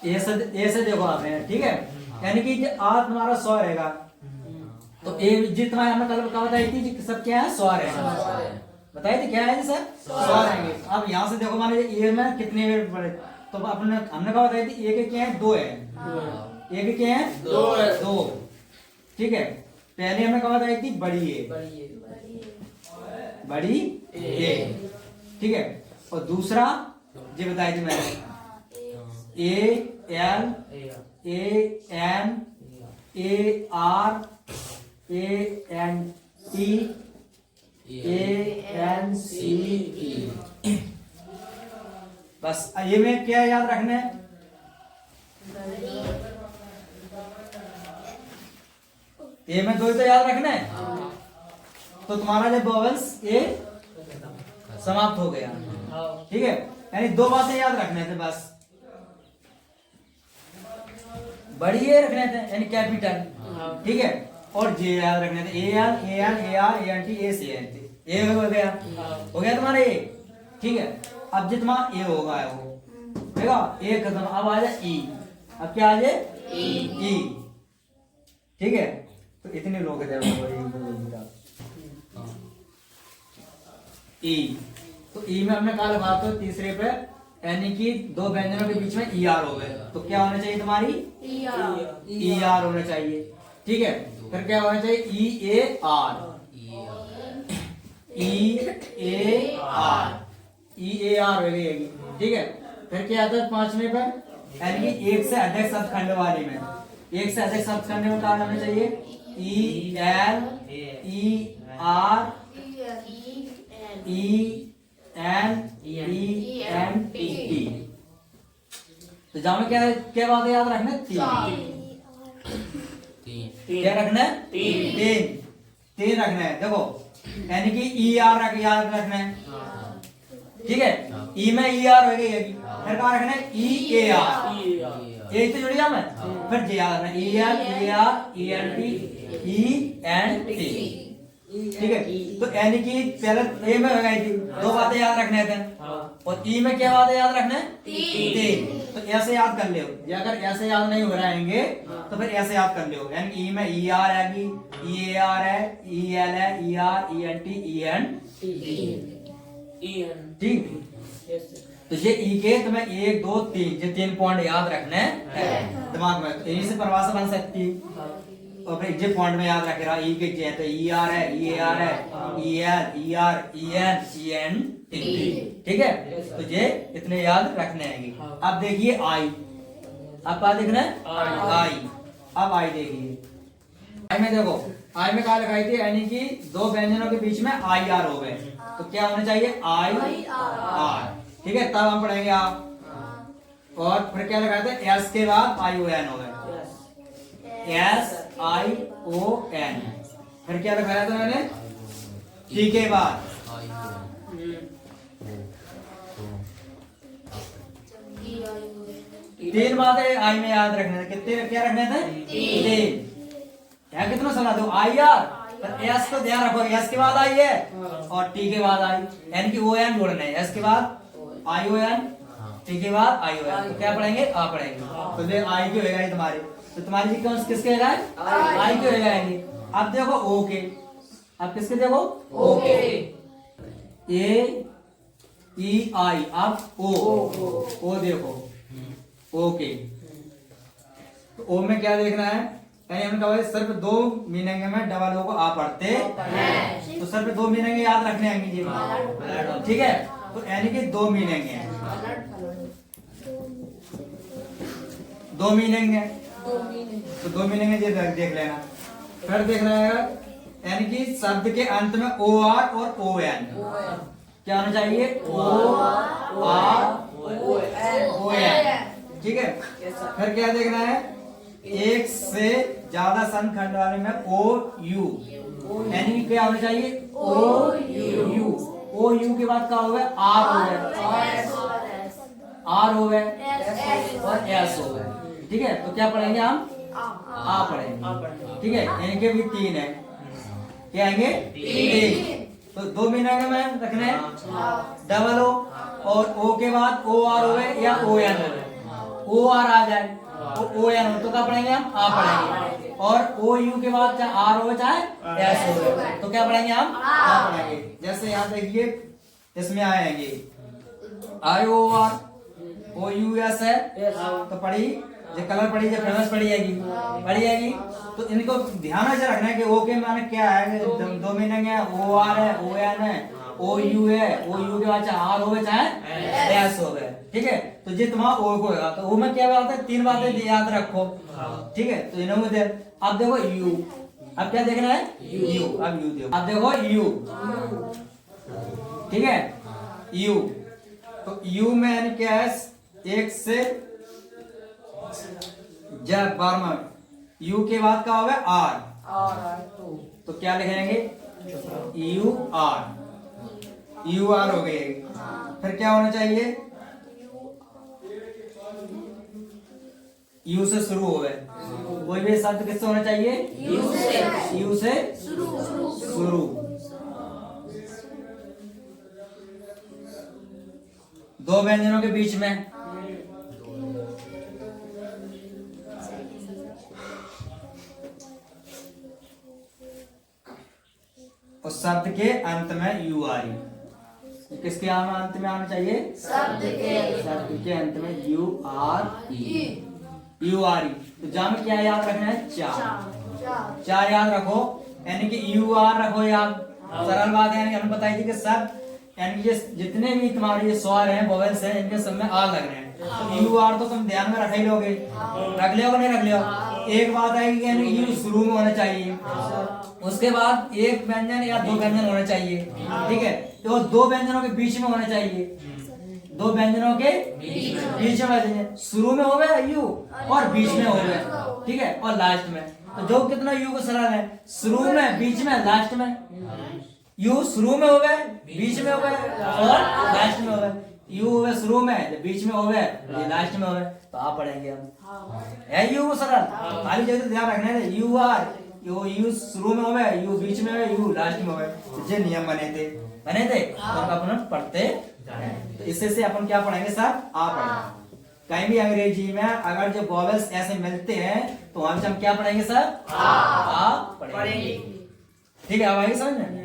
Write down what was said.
ए से देखो आपने, ठीक है, यानी कि आ तुम्हारा 100 रहेगा, तो ए जितना हमने कल का बताई थी कि सब क्या है 100 रहेगा, बताई थी क्या है जी सर 100 रहेंगे। अब यहाँ से देखो मान लीजिए ए में कितने बड़े, तो हमने क्या बताई थी, ए के क्या है 2 है, ए के क्या है 2, ठीक है। पहले हमने क्या बताई थी बड़ी ए, बड़ी ए, ठीक है। और दूसरा ये बताई थी मैंने A L A N A R A N T A N C E, बस ये में क्या याद रखना है, ये में 2 ही तो याद रखना है, तो तुम्हारा जो वॉवेल्स ये समाप्त हो गया, ठीक है। यानी 2 बातें याद रखने थे बस, बड़ी ए रखने थे यानी कैपिटल, ठीक है, और जे याद रखने थे, A L A N A R A N T A C N T, A हो गया तुम्हारा ए, ठीक है। अब जितना ए होगा वो देखा, ए खत्म, अब आ जाए ई, अब क्या आ जाए ई, ठीक है। तो इतने लोग ई, तो ई में हमने कहा बात तो तीसरे पे, यानी कि 2 व्यंजनों के बीच में ई आर हो गए, तो क्या होना चाहिए तुम्हारी ई आर होना चाहिए, ठीक है। फिर क्या होना चाहिए E A R, E A R, E A R हो गई, ठीक है। फिर क्या आता है 5वें पर, यानी कि एक से अधिक शब्द खंड वाली में, एक से अधिक शब्द खंड में क्या होना चाहिए E L E R E N E N T T, तो जाओ क्या क्या बात है याद रखना, क्या रखना है तीन रखना है, देखो यानी कि ई आर याद रखना है, ठीक है। ई में ई आर हो गई, फिर क्या रखना है ई ए आर, ए तो जुड़ गया मैं, फिर जे याद रखना E L A R E N T E N T, ठीक है। तो यानी कि पहले ए में हो गई थी, 2 बातें याद रखने थे, और ई में क्या बातें याद रखना है 3, तो ऐसे याद कर लियो, अगर ऐसे याद नहीं हो रहेंगे तो फिर ऐसे याद कर लियो, यानी ई में ई आर आएगी, ई ए आर है, ई एल है, E R E N T E N ठीक। तो ये ई के तुम्हें 1 2 3 ये 3 पॉइंट याद रखने हैं दिमाग में, तो इन्हीं से परिभाषा बन सकती है, और फिर जे पॉइंट में याद रखेगा ई के जे, तो ई आर है, ई ए आर है, E L E R E N E N T, ठीक है। तो ये इतने याद रखने हैं। अब देखिए आई, अब क्या देखना है आई, अब आई देखिए, आई में देखो, आई में क्या लिखाई थी, यानी कि 2 व्यंजनों के बीच में आई आर हो गए, तो क्या होना चाहिए आई आर, ठीक है। तब हम पढ़ेंगे आप, और फिर क्या लिखाया था एस के बाद आई ओ एन हो गए, एस आई ओ एन, फिर क्या लिखाया था मैंने टी के बाद, तीन बातें आई में याद रखने थे, कितने क्या रखने थे 3, यहाँ कितना सलाह दो आई आर, पर एस को ध्यान रखो, एस के बाद आई है और टी के बाद आई, यानी कि ओ एन जोड़ना है, एस के बाद आई ओ एन, टी के बाद आई ओ एन, तो क्या पढ़ेंगे आ पढ़ेंगे, तो ये आई की होगा तुम्हारी, तो तुम्हारी कौन किसके होगा आई की हो जाएंगे। अब देखो ओके, अब किसके देखो ओके, ए ई आई, अब ओ देखो ओके, तो ओ में क्या देखना है, यानी हमने कहा सिर्फ 2 मीनिंग में डबल ओ को आ पढ़ते हैं, तो सिर्फ 2 मीनिंग याद रखने हैं जी, ठीक है। तो यानी कि 2 मीनिंग है, 2 मीनिंग है, तो 2 मीनिंग ये देख लेना। फिर देखना है यानी कि शब्द के अंत में ओ आर और ओ एन क्या होना चाहिए, ओ आर ओ एन, ठीक है। फिर क्या देखना है, एक से ज्यादा खंड वाले में ओ यू, यानी कि क्या होना चाहिए ओ यू, ओ यू के बाद क्या हो गया आर हो गया, आर हो गए और एस हो गए, ठीक है। तो क्या पढ़ेंगे हम आ पढ़ेंगे, ठीक है। इनके भी 3 है, क्या आएंगे 3, तो 2 मीनिंग में रखना है डबल ओ, और ओ के बाद ओ आर हो गए या ओ एन हो गए, ओ आर आ जाए तो ओ एन हो तो क्या पढ़ेंगे हम आ पढ़ेंगे, और ओ यू के बाद चाहे आर हो चाहे एस हो तो क्या पढ़ेंगे हम आ पढ़ेंगे। जैसे यहाँ देखिए इसमें आएंगे I O R O U S है तो पढ़ी जो कलर पढ़ी जो फेमस पढ़ी जाएगी तो इनको ध्यान से रखना है कि ओ के माने क्या है, दो मीनिंग है, ओ आर है, ओ एन है, ओ यू है, ओ यू के बाद चाहे आर हो चाहे एस हो, ठीक है। तो जे तुम्हारा ओ को होगा तो ओ में क्या बात है, तीन बातें याद रखो, ठीक है। तो इन्होंने दे अब देखो यू, अब क्या देखना है यू, अब यू देखो, अब देखो यू, ठीक है यू, तो यू में यानी क्या है एक से जब बारहवां यू के बाद क्या होगा आर, तो क्या लिखेंगे यू आर हो गए, फिर क्या होना चाहिए यू से शुरू हो गए, कोई भी शब्द किससे होना चाहिए यू से शुरू। दो व्यंजनों के बीच में उस शब्द के अंत में यू आ रही, किसके अंत में आना चाहिए शब्द के अंत में यू आ रही। तो जाम क्या याद रखना है चार याद रखो, यानी कि यू आर रखो याद, सरल बात है। यानी हमने बताई थी कि सब यानी कि जितने भी तुम्हारे ये स्वर हैं वोवेल्स हैं इनके सब में आ लग रहे हैं, तो यू आर तो तुम ध्यान में रख ही लोगे, रख लियो नहीं रख लियो। एक बात है कि यानी यू शुरू में होना चाहिए, उसके बाद एक व्यंजन या दो व्यंजन होना चाहिए, ठीक है। तो दो व्यंजनों के बीच में होना चाहिए, दो व्यंजनों के बीच में होना चाहिए, शुरू में हो गया यू और बीच में हो गया, ठीक है, और लास्ट में। तो जो कितना यू को सरल है, शुरू में, बीच में, लास्ट में। यू शुरू में हो गए, बीच में हो गए और लास्ट में हो गए, यू हो गए शुरू में, बीच में हो गए, लास्ट में हो गए, तो आप पढ़ेंगे हम है यू को सरल। खाली जगह ध्यान रखना है यू आर, यू शुरू में हो गए, यू बीच में हो गए, यू लास्ट में हो गए, जो नियम बने थे तो अपन पढ़ते। तो इससे से अपन क्या पढ़ेंगे सर आ पढ़ेंगे। कहीं भी अंग्रेजी में अगर जो वोवेल्स ऐसे मिलते हैं तो हम क्या पढ़ेंगे सर आ पढ़ेंगे, ठीक है। अब आएगी समझ में।